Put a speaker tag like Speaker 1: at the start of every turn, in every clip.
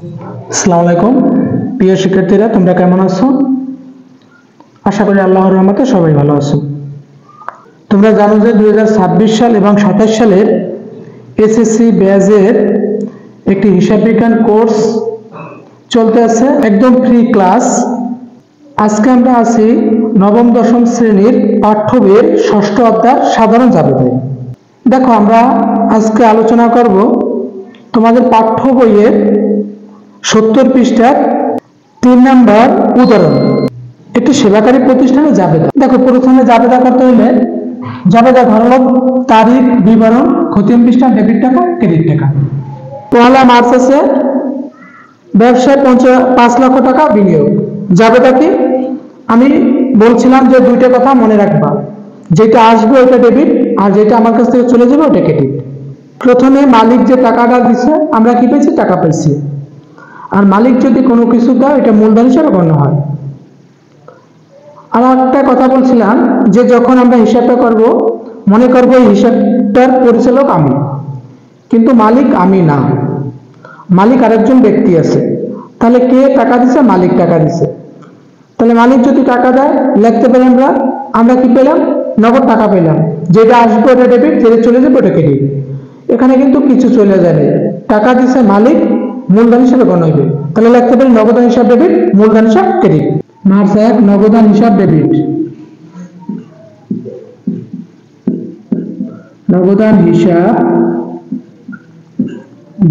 Speaker 1: আসসালামু আলাইকুম প্রিয় শিক্ষার্থীরা, তোমরা কেমন আছো? আশা করি আল্লাহর রহমতে সবাই ভালো আছো। তোমরা জানো যে 2026 সাল এবং 27 সালের এসএসসি ব্যাচের একটি হিসাব বিজ্ঞান কোর্স চলতে আছে, একদম ফ্রি ক্লাস। আজকে আমরা আছি নবম দশম শ্রেণীর পাঠ্য বইয়ের ষষ্ঠ অধ্যায় সাধারণ জ্যামিতি। দেখো, আমরা আজকে আলোচনা করব তোমাদের পাঠ্য বইয়ের 70 পৃষ্ঠার 3 নম্বর উদাহরণ, একটি সেবাকারী প্রতিষ্ঠানে জাবেদা। দেখো, প্রথমে জাবেদা করতে হলে জাবেদা ঘর হল তারিখ, বিবরণ, খতিয়ান পৃষ্ঠা, ডেবিট টাকা, ক্রেডিট টাকা। পহেলা মার্চ আছে ব্যবসায় 5 লক্ষ টাকা বিনিয়োগ। জাবেদা কি? আমি বলছিলাম যে দুইটা কথা মনে রাখবা, যেটা আসবে ওটা ডেবিট, আর যেটা আমার কাছ থেকে চলে যাবে ওটা ক্রেডিট। প্রথমে মালিক যে টাকাটা দিচ্ছে, আমরা কি পেয়েছি? টাকা পেয়েছি। আর মালিক যদি কোনো কিছু দেয়, এটা মূলধন হিসেবে গণ্য হয়। আর একটা কথা বলছিলাম যে যখন আমরা হিসাবটা করব, মনে করব এই হিসাবটার পরিচালক আমি, কিন্তু মালিক আমি না, মালিক আরেকজন ব্যক্তি আছে। তাহলে কে টাকা দিছে? মালিক টাকা দিছে। তাহলে মালিক যদি টাকা দেয়, লিখতে পারি আমরা কি পেলাম? নগদ টাকা পেলাম। যেটা আসবে ওটা ডেবিট, যেটা চলে যাবে ওটা ক্রেডিট। এখানে কিন্তু কিছু চলে যাবে, টাকা দিছে মালিক, মূলধন হিসাবে গণ্য হইবে। তাহলে লিখতে পারি নগদান হিসাব ডেবিট, মূলধন হিসাব ক্রেডিট। মার্চ 1 নগদান হিসাব ডেবিট, নগদান হিসাব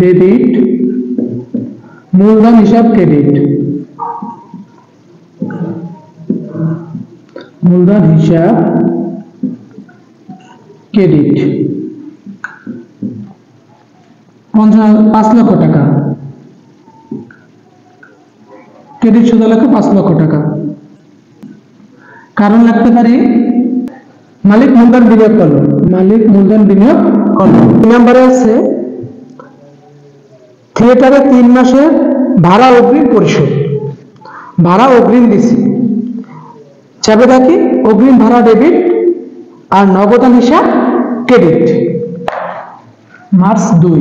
Speaker 1: ডেবিট, মূলধন হিসাব ক্রেডিট, মূলধন হিসাব ক্রেডিট। 5 লক্ষ টাকা ক্রেডিট, সুদ লক্ষ 5 লক্ষ টাকা। কারণ লাগতে পারি মালিক মূলধন বিনিয়োগ করলো, মালিক মূলধন বিনিয়োগ করলো। 2 নম্বরে আছে থিয়েটারে 3 মাসের ভাড়া অগ্রিম পরিশোধ। ভাড়া অগ্রিম দিছি, চাবিটা কি? অগ্রিম ভাড়া ডেবিট, আর নগদান হিসাব ক্রেডিট। মার্চ 2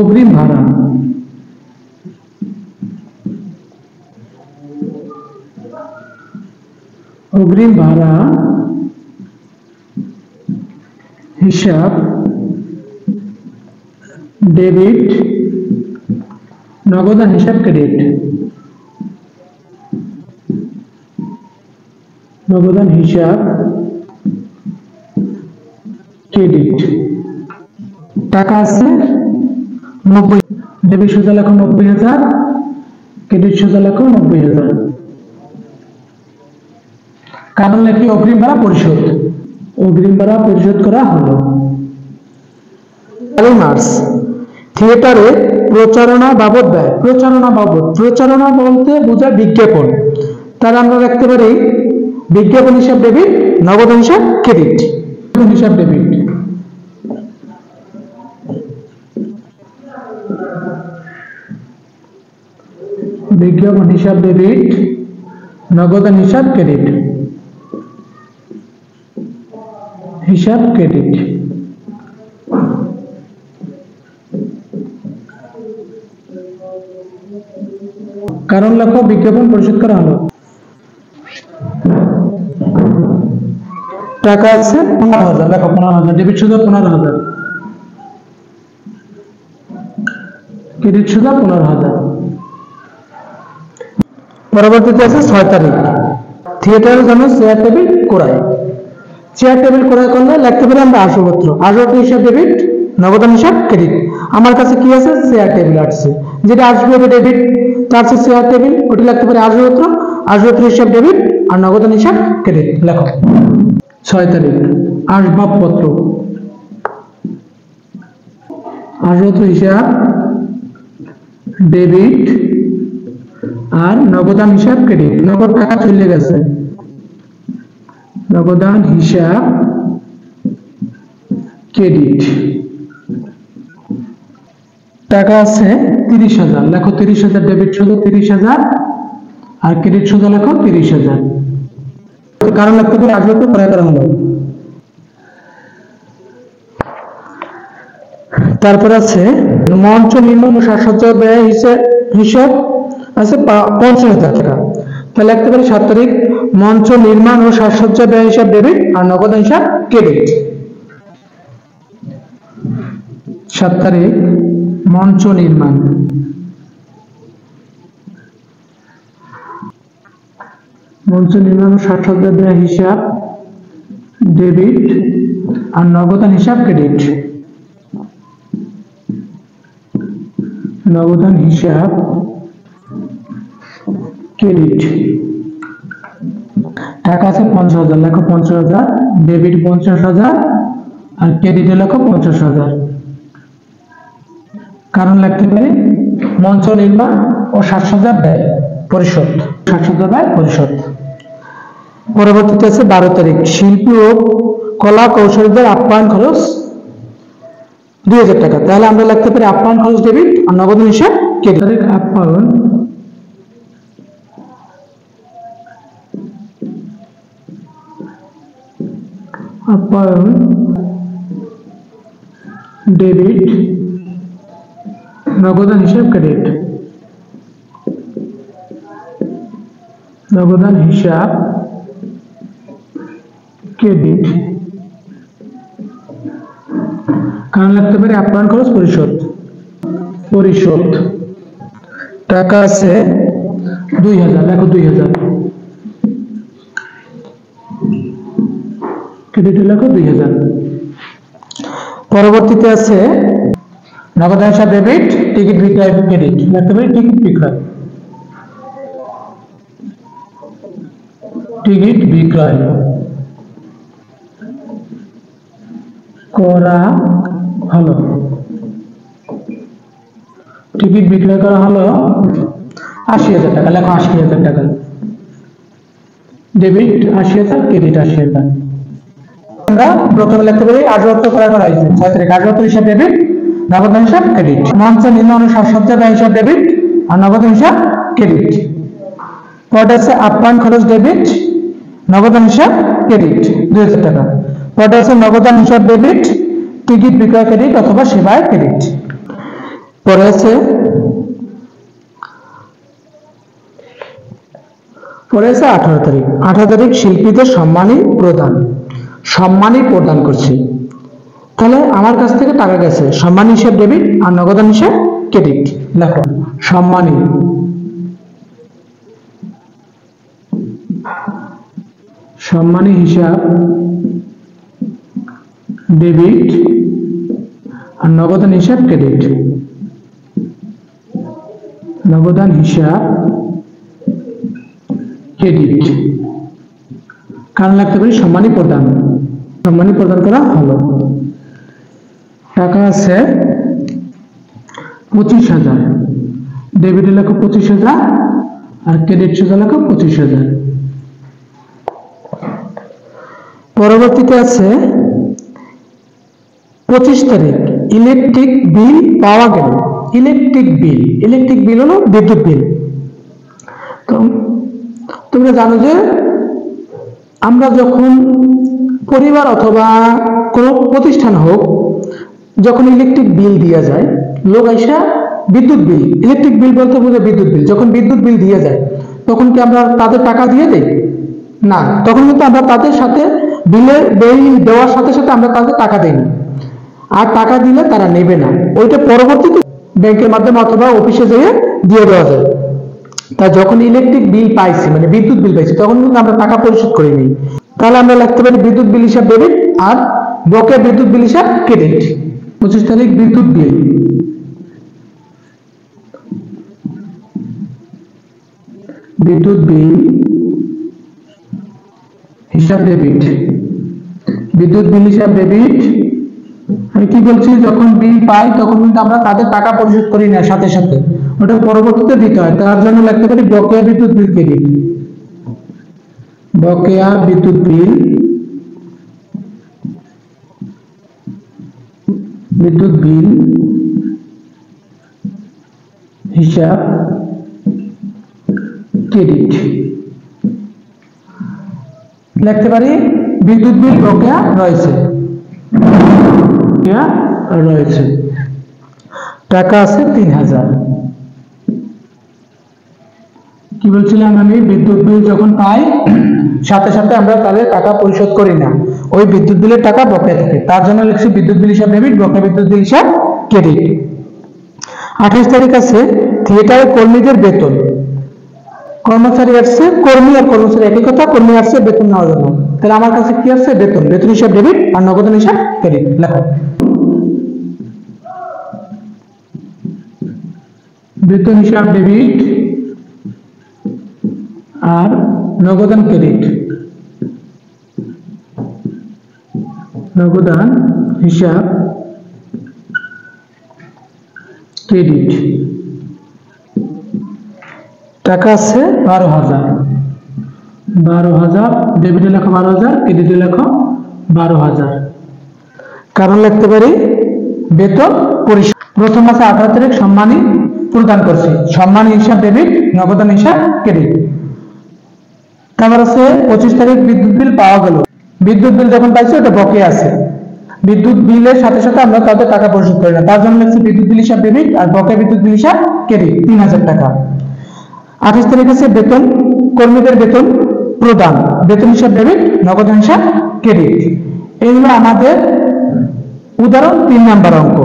Speaker 1: অগ্রিম ভাড়া, অগ্রিম ভাড়া হিসাব ডেবিট, নগদান হিসাব ক্রেডিট, নগদান হিসাব ক্রেডিট। টাকা আছে 90, ডেবিট সুদ লক্ষ 90,000, ক্রেডিট সুদ লক্ষ 90,000। কারণ নাকি অগ্রিম ভাড়া পরিশোধ, অগ্রিম ভাড়া পরিশোধ করা হলো। মার্চ থিয়েটারে প্রচারণা বাবদ ব্যয়। প্রচারণা বাবদ, প্রচারণা বলতে বোঝায় বিজ্ঞাপন। তাহলে আমরা রাখতে পারি বিজ্ঞাপন হিসাব ডেবিট, নগদান হিসাব ক্রেডিট। হিসাব ডেবিট, বিজ্ঞাপন হিসাব ডেবিট, নগদান হিসাব ক্রেডিট, হিসাব ক্রেডিট। কারণ লেখো বিজ্ঞাপন পরিশোধ করা হলো। টাকা আছে 15,000, লেখো 15,000, ডেবিট সুদ 15,000, ক্রেডিট সুদ 15,000। পরবর্তীতে আছে 6 তারিখ থিয়েটারের জন্য চেয়ার টেবিল ক্রয়। চেয়ার টেবিল ক্রয় করলে লিখতে পারি আমরা আসবাবপত্র, আসবাবপত্র হিসাব ডেবিট, নগদান হিসাব ক্রেডিট। আমার কাছে কি আছে? চেয়ার টেবিল আসছে, যেটা আসবে ওটা ডেবিট, তার চেয়ে চেয়ার টেবিল ওটা লিখতে পারি আসবাবপত্র, আসবাবপত্র হিসাব ডেবিট, আর নগদান হিসাব ক্রেডিট। লেখো 6 তারিখ আসবাবপত্র, আসবাবপত্র হিসাব ডেবিট, আর নগদান হিসাব ক্রেডিট। নগদ টাকা চলে গেছে, নগদান হিসাব ক্রেডিট। টাকা আছে 30,000, লেখো 30,000, ডেবিট সুদ 30,000, আর ক্রেডিট সুদ লেখো 30,000। কারণ লাগতে পারে আসবাবপত্র ক্রয় করা হলো। তারপর আছে মঞ্চ নির্মাণ ও সাজসজ্জা ব্যয় হিসাব আছে 50,000 টাকা। তাহলে লিখতে পারি 7 তারিখ মঞ্চ নির্মাণ ও সাজসজ্জা ব্যয় হিসাব ডেবিট আর নগদ হিসাব ক্রেডিট। 7 তারিখ মঞ্চ নির্মাণ ও সাজসজ্জা ব্যয় হিসাব ডেবিট আর নগদান হিসাব ক্রেডিট। নগদান হিসাব ক্রেডিট। টাকা আছে 50,000, লেখো 50,000, ডেবিট 50,000 আর ক্রেডিটে লেখো 50,000। কারণ লিখতে পারি মঞ্চ নির্মাণ ও সাজসজ্জা ব্যয় পরিশোধ, সাজসজ্জা ব্যয় পরিশোধ। পরবর্তীতে আছে 12 তারিখ শিল্পী ও কলা কৌশলীদের আপ্যায়ন খরচ 2,000 টাকা। তাহলে আমরা লিখতে পারি আপ্যায়ন খরচ ডেবিট আর নগদ হিসাব ক্রেডিট। তারিখ আপ্যায়ন ডেবিট নগদান হিসাব ক্রেডিট। নগদান হিসাব ক্রেডিট। কারণ লিখতে পারি আপ্যায়ন খরচ পরিশোধ। টাকা আছে 2,000, লেখো 2,000, ক্রেডিট লেখো 2,000। পরবর্তীতে আছে নগদ হিসাব ডেবিট টিকিট বিক্রয় ক্রেডিট। লিখতে পারি টিকিট বিক্রয় করা হলো। টিকিট বিক্রয় করা হলো 80,000 টাকা। লেখো 80,000 টাকা, ডেবিট 80,000, ক্রেডিট 80,000। আমরা প্রথমে লিখতে পারি আজওয়াত্ত করা হয়েছে 6 তারিখ আজওয়াত্ত হিসাব ডেবিট, নগদ হিসাব ক্রেডিট। মঞ্চ নির্মাণ ও সাজসজ্জা ব্যয় হিসাব ডেবিট আর নগদ হিসাব ক্রেডিট। পরে আছে আপ্যায়ন খরচ ডেবিট, নগদ হিসাব ক্রেডিট 2,000 টাকা। পরে আছে নগদান হিসাব ডেবিট, টিকিট বিক্রয় ক্রেডিট অথবা সেবায় ক্রেডিট। পরে আছে 18 তারিখ। 18 তারিখ শিল্পীদের সম্মানী প্রদান করছি। তাহলে আমার কাছ থেকে টাকা গেছে, সম্মানী হিসাব ডেবিট আর নগদান হিসাব ক্রেডিট। লেখো সম্মানী হিসাব ডেবিট আর নগদান হিসাব ক্রেডিট। নগদান হিসাব ক্রেডিট। কারণ লিখতে পারি সম্মানী প্রদান করা হলো। টাকা আছে 25,000, ডেবিটে লেখো 25,000 আর ক্রেডিট সোজা লেখো 25,000। পরবর্তীতে আছে 25 তারিখ ইলেকট্রিক বিল পাওয়া গেল। ইলেকট্রিক বিল হলো বিদ্যুৎ বিল। তো তোমরা জানো যে আমরা যখন পরিবার অথবা কোনো প্রতিষ্ঠান হোক, যখন ইলেকট্রিক বিল দেওয়া যায়, লোক আইসা বিদ্যুৎ বিল, ইলেকট্রিক বিল বলতে বোঝায় বিদ্যুৎ বিল, যখন বিদ্যুৎ বিল দিয়ে যায় তখন কি আমরা তাদের টাকা দিয়ে দেই? না, তখন কিন্তু আমরা তাদের সাথে বিলের বিল দেওয়ার সাথে সাথে আমরা তাদের টাকা দেই না, আর টাকা দিলে তারা নেবে না, ওইটা পরবর্তীতে ব্যাংকের মাধ্যমে অথবা অফিসে যেয়ে দিয়ে দেওয়া যায়। তা যখন ইলেকট্রিক বিল পাইছি, মানে বিদ্যুৎ বিল পাইছি, তখন কিন্তু আমরা টাকা পরিশোধ করে নিই। তাহলে আমরা লিখতে পারি বিদ্যুৎ বিল হিসাব ডেবিট আর বকেয়া বিদ্যুৎ বিল হিসাব ক্রেডিট। 25 তারিখ বিদ্যুৎ বিল হিসাব ডেবিট। বিদ্যুৎ বিল হিসাব ডেবিট। আমি কি বলছি, যখন বিল পাই তখন কিন্তু আমরা তাদের টাকা পরিশোধ করি না সাথে সাথে, ওটা পরবর্তীতে দিতে হয়। তার জন্য লিখতে পারি বকেয়া বিদ্যুৎ বিল ক্রেডিট। বকেয়া বিদ্যুৎ বিল হিসাব ক্রেডিট। লিখতে পারি বিদ্যুৎ বিল বকেয়া রয়েছে। বকেয়া রয়েছে। টাকা আছে 3000। কি বলছিলাম আমি, বিদ্যুৎ বিল যখন পাই সাথে সাথে আমরা তাদের টাকা পরিশোধ করি না, ওই বিদ্যুৎ বিলের টাকা বকেয়া থাকে, তার জন্য লিখছি বিদ্যুৎ বিল হিসাব ডেবিট, বকেয়া বিদ্যুৎ বিল হিসাব ক্রেডিট। 28 তারিখ আছে থিয়েটারের কর্মীদের বেতন। কর্মচারী আসছে, কর্মী আর কর্মচারী একই কথা, কর্মী আসছে বেতন নেওয়ার জন্য, তাহলে আমার কাছে কি আছে, বেতন, বেতন হিসাব ডেবিট আর নগদান হিসাব ক্রেডিট। লেখো বেতন হিসাব ডেবিট আর নগদান ক্রেডিট। নগদান হিসাব ক্রেডিট। টাকা আছে 12,000, 12,000 ডেবিটে লেখো 12,000, ক্রেডিটে লেখো 12,000। কারণ লিখতে পারি বেতন পরিশোধ। প্রথম মাসে 18 তারিখ সম্মানী প্রদান করছি, সম্মানী হিসাব ডেবিট, নগদান হিসাব ক্রেডিট। তারপর আছে 25 তারিখ বিদ্যুৎ বিল পাওয়া গেল। বিদ্যুৎ বিল যখন পাইছি ওটা বকেয়া আছে, বিদ্যুৎ বিলের সাথে সাথে আমরা তাদের টাকা পরিশোধ করি না, তার জন্য লিখছি বিদ্যুৎ বিল হিসাব ডেবিট আর বকেয়া বিদ্যুৎ বিল হিসাব ক্রেডিট 3000 টাকা। 28 তারিখ আছে বেতন, কর্মীদের বেতন প্রদান, বেতন হিসাব ডেবিট, নগদান হিসাব ক্রেডিট। এই হলো আমাদের উদাহরণ 3 নাম্বার অঙ্ক।